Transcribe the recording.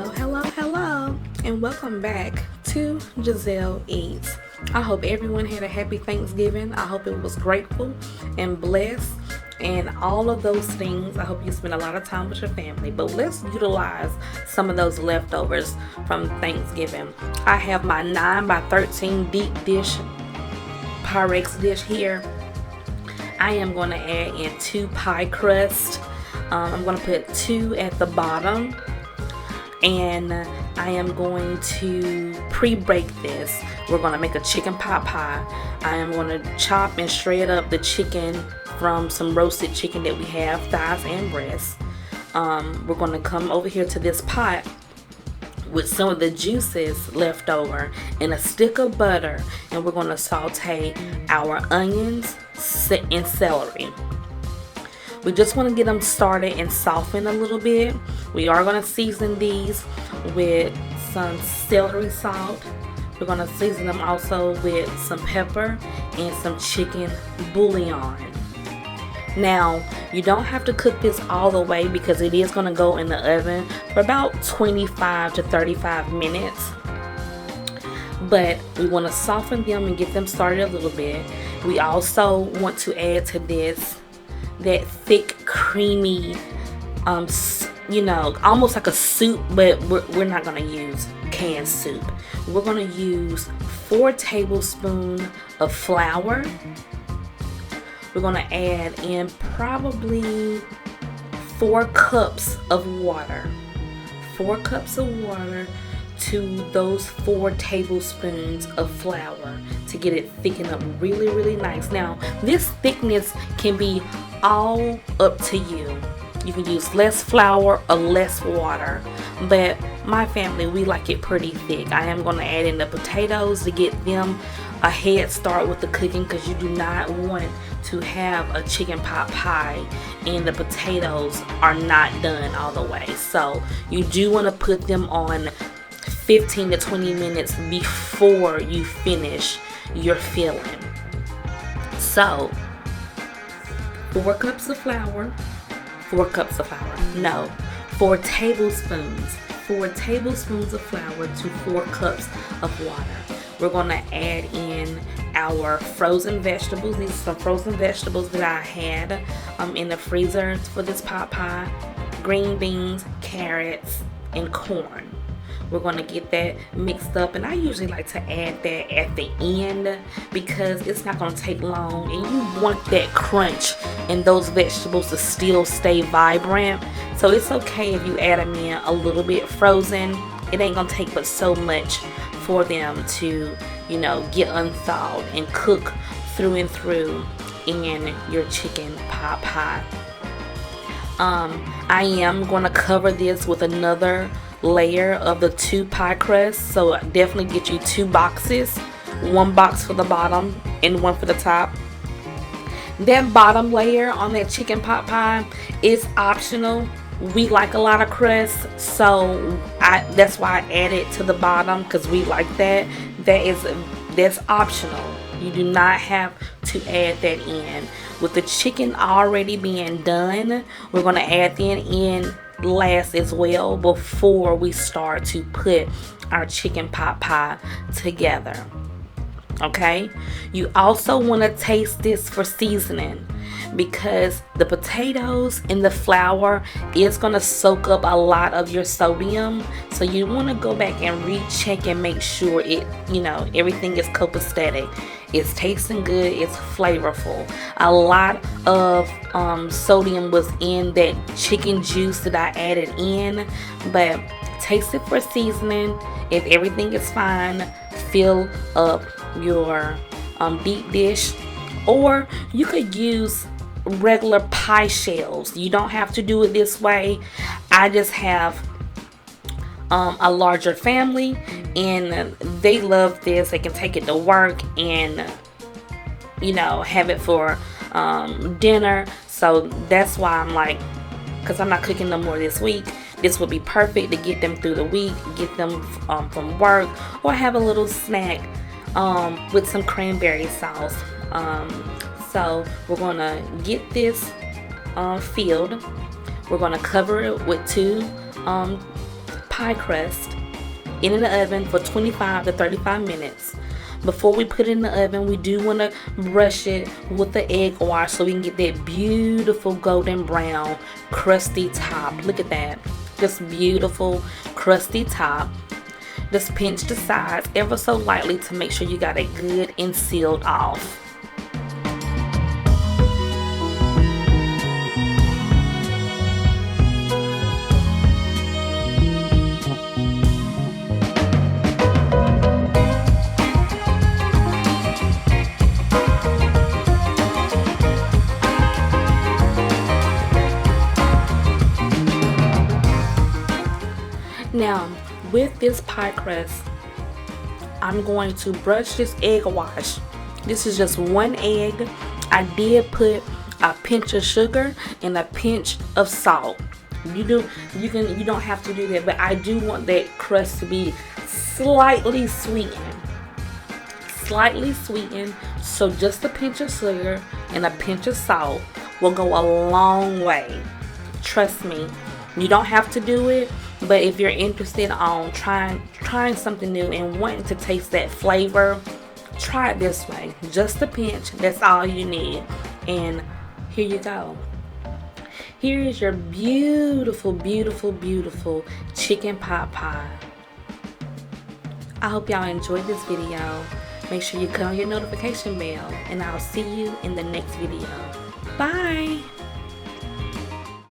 Hello, and welcome back to Giselle Eats. I hope everyone had a happy Thanksgiving. I hope it was grateful and blessed and all of those things. I hope you spend a lot of time with your family, but let's utilize some of those leftovers from Thanksgiving. I have my 9 by 13 deep dish Pyrex dish here. I am going to add in 2 pie crust. I'm going to put 2 at the bottom, and I am going to pre-bake this. We're going to make a chicken pot pie. I am going to chop and shred up the chicken from some roasted chicken that we have, thighs and breasts. We're going to come over here to this pot with some of the juices left over and a stick of butter, and we're going to saute our onions and celery. We just want to get them started and soften a little bit. We are going to season these with some celery salt. We're going to season them also with some pepper and some chicken bouillon. Now, you don't have to cook this all the way because it is going to go in the oven for about 25 to 35 minutes. But we want to soften them and get them started a little bit. We also want to add to this that thick, creamy, almost like a soup, but we're not going to use canned soup. We're going to use 4 tablespoons of flour. We're going to add in probably 4 cups of water. 4 cups of water to those 4 tablespoons of flour to get it thickened up really, really nice. Now, this thickness can be all up to you. You can use less flour or less water, but my family, we like it pretty thick. I am going to add in the potatoes to get them a head start with the cooking, because you do not want to have a chicken pot pie and the potatoes are not done all the way. So you do want to put them on 15 to 20 minutes before you finish your filling. So 4 tablespoons of flour to 4 cups of water. We're going to add in our frozen vegetables. These are some frozen vegetables that I had in the freezer for this pot pie. Green beans, carrots, and corn. We're going to get that mixed up, and I usually like to add that at the end because it's not going to take long, and you want that crunch and those vegetables to still stay vibrant. So it's okay if you add them in a little bit frozen. It ain't going to take but so much for them to, get unthawed and cook through and through in your chicken pot pie. I am going to cover this with another layer of the 2 pie crusts, so definitely get you 2 boxes, 1 box for the bottom and 1 for the top. That bottom layer on that chicken pot pie is optional. We like a lot of crust, so that's why I added to the bottom, because we like that. That's optional. You do not have to add that in. With the chicken already being done, we're going to add that in last as well before we start to put our chicken pot pie together. Okay, you also want to taste this for seasoning, because the potatoes and the flour is going to soak up a lot of your sodium. So you want to go back and recheck and make sure everything is copacetic. It's tasting good. It's flavorful. A lot of sodium was in that chicken juice that I added in, but taste it for seasoning. If everything is fine, fill up your deep dish, or you could use regular pie shells. You don't have to do it this way. I just have a larger family, and they love this. They can take it to work and have it for dinner. So that's why I'm like, because I'm not cooking no more this week, this would be perfect to get them through the week, get them from work, or have a little snack with some cranberry sauce. So we're going to get this filled. We're going to cover it with 2 pie crust in the oven for 25 to 35 minutes. Before we put it in the oven, we do want to brush it with the egg wash so we can get that beautiful golden brown crusty top. Look at that. Just beautiful crusty top. Just pinch the sides ever so lightly to make sure you got it good and sealed off. Now, with this pie crust, I'm going to brush this egg wash. This is just one egg. I did put a pinch of sugar and a pinch of salt. You don't have to do that, but I do want that crust to be slightly sweetened. Slightly sweetened, so just a pinch of sugar and a pinch of salt will go a long way. Trust me, you don't have to do it. But if you're interested on trying something new and wanting to taste that flavor, try it this way. Just a pinch, that's all you need. And here you go. Here is your beautiful, beautiful, beautiful chicken pot pie. I hope y'all enjoyed this video. Make sure you click on your notification bell, and I'll see you in the next video. Bye!